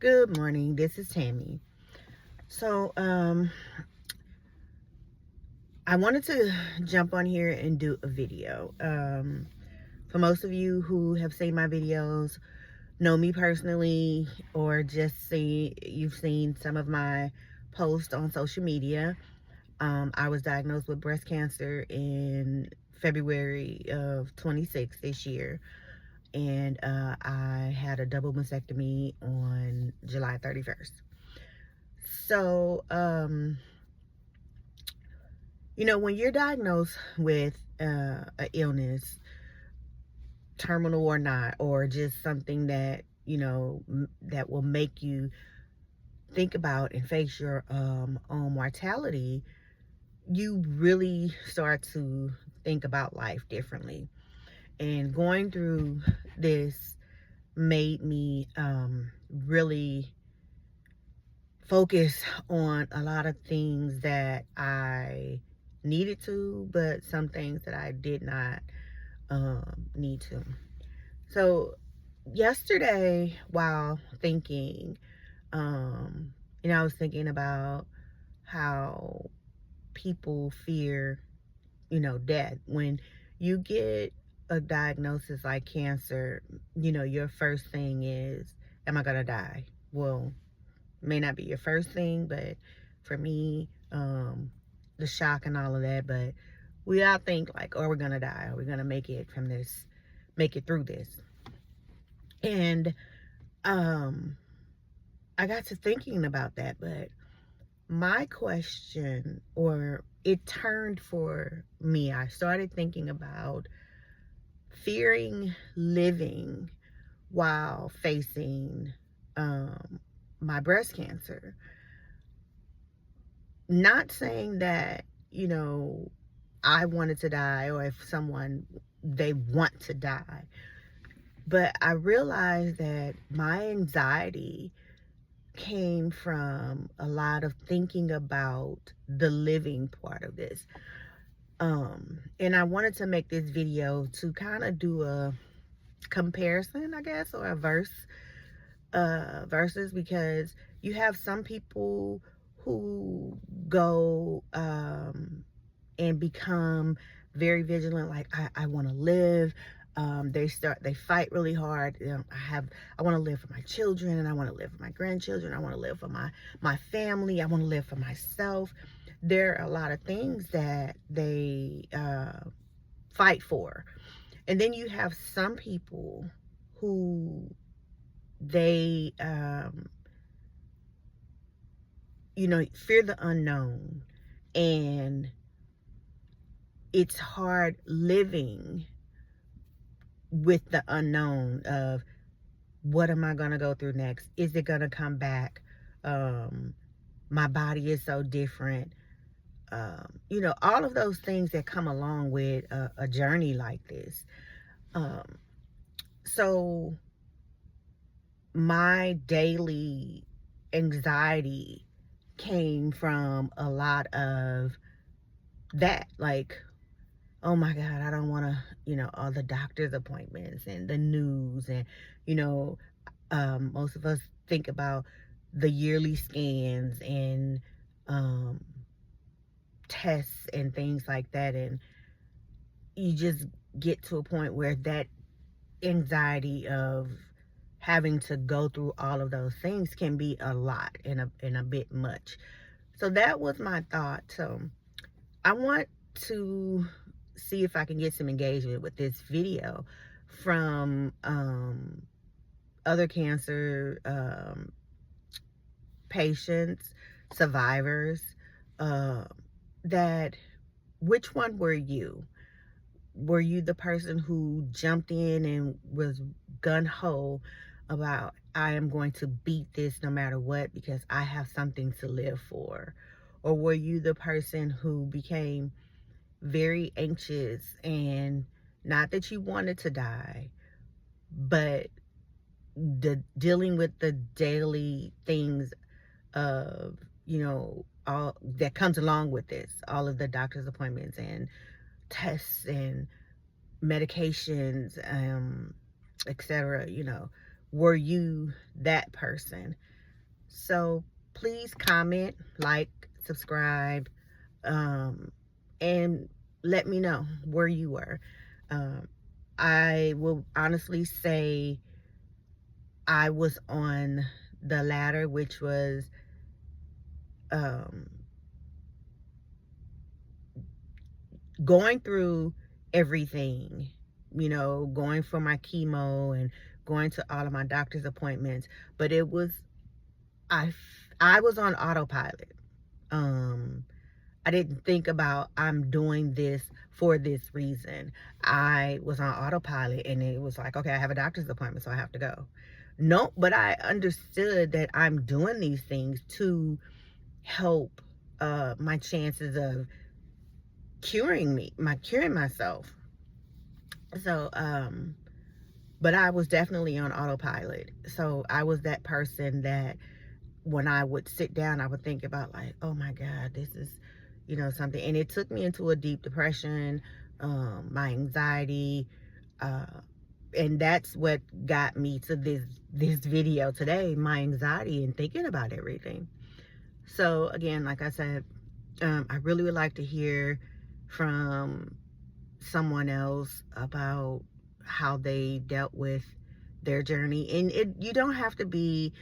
Good morning. This is Tammy. So, I wanted to jump on here and do a video. For most of you who have seen my videos, know me personally, or just you've seen some of my posts on social media. I was diagnosed with breast cancer in February of 26 this year, and I had a double mastectomy on July 31st. So, when you're diagnosed with an illness, terminal or not, or just something that, that will make you think about and face your own mortality, you really start to think about life differently. And going through this made me really focus on a lot of things that I needed to, but some things that I did not need to. So yesterday, while thinking, I was thinking about how people fear, death. When you get a diagnosis like cancer, your first thing is, am I gonna die? Well, may not be your first thing, but for me, the shock and all of that, but we all think like, oh, we're gonna die, are we gonna make it from this, make it through this? And I got to thinking about that, but my question, or it turned for me, I started thinking about fearing living while facing my breast cancer. Not saying that, I wanted to die, or if someone, they want to die, but I realized that my anxiety came from a lot of thinking about the living part of this. And I wanted to make this video to kind of do a comparison, I guess, or a versus, because you have some people who go and become very vigilant, like I want to live. They fight really hard. I want to live for my children, and I want to live for my grandchildren. I want to live for my family. I want to live for myself. There are a lot of things that they fight for. And then you have some people who they fear the unknown, and it's hard living with the unknown of, what am I going to go through next? Is it going to come back? My body is so different. All of those things that come along with a journey like this. So my daily anxiety came from a lot of that, like, oh my God, I don't want to, all the doctor's appointments and the news, and, most of us think about the yearly scans and tests and things like that. And you just get to a point where that anxiety of having to go through all of those things can be a lot and a bit much. So that was my thought. So I want to see if I can get some engagement with this video from other cancer patients, survivors, that which one were you? Were you the person who jumped in and was gun-ho about, I am going to beat this no matter what because I have something to live for? Or were you the person who became very anxious, and not that you wanted to die, but dealing with the daily things of, all that comes along with this, all of the doctor's appointments and tests and medications, etc. were you that person? So please comment, like, subscribe, and let me know where you were. Um, I will honestly say I was on the latter, which was um, going through everything, going for my chemo and going to all of my doctor's appointments. But it was, I was on autopilot. Um, I didn't think about I'm doing this for this reason. I was on autopilot and it was like, okay, I have a doctor's appointment, so I have to go. No, but I understood that I'm doing these things to help my chances of curing myself. So, but I was definitely on autopilot. So I was that person that when I would sit down, I would think about like, oh my God, this is, something. And it took me into a deep depression, my anxiety, uh, and that's what got me to this video today, my anxiety and thinking about everything. So again, like I said, I really would like to hear from someone else about how they dealt with their journey. And you don't have to be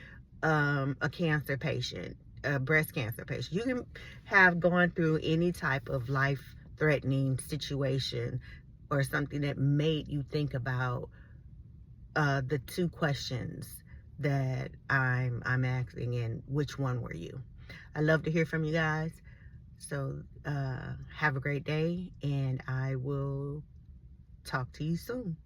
a cancer patient, a breast cancer patient. You can have gone through any type of life threatening situation or something that made you think about the two questions that I'm asking, and which one were you? I love to hear from you guys. So have a great day, and I will talk to you soon.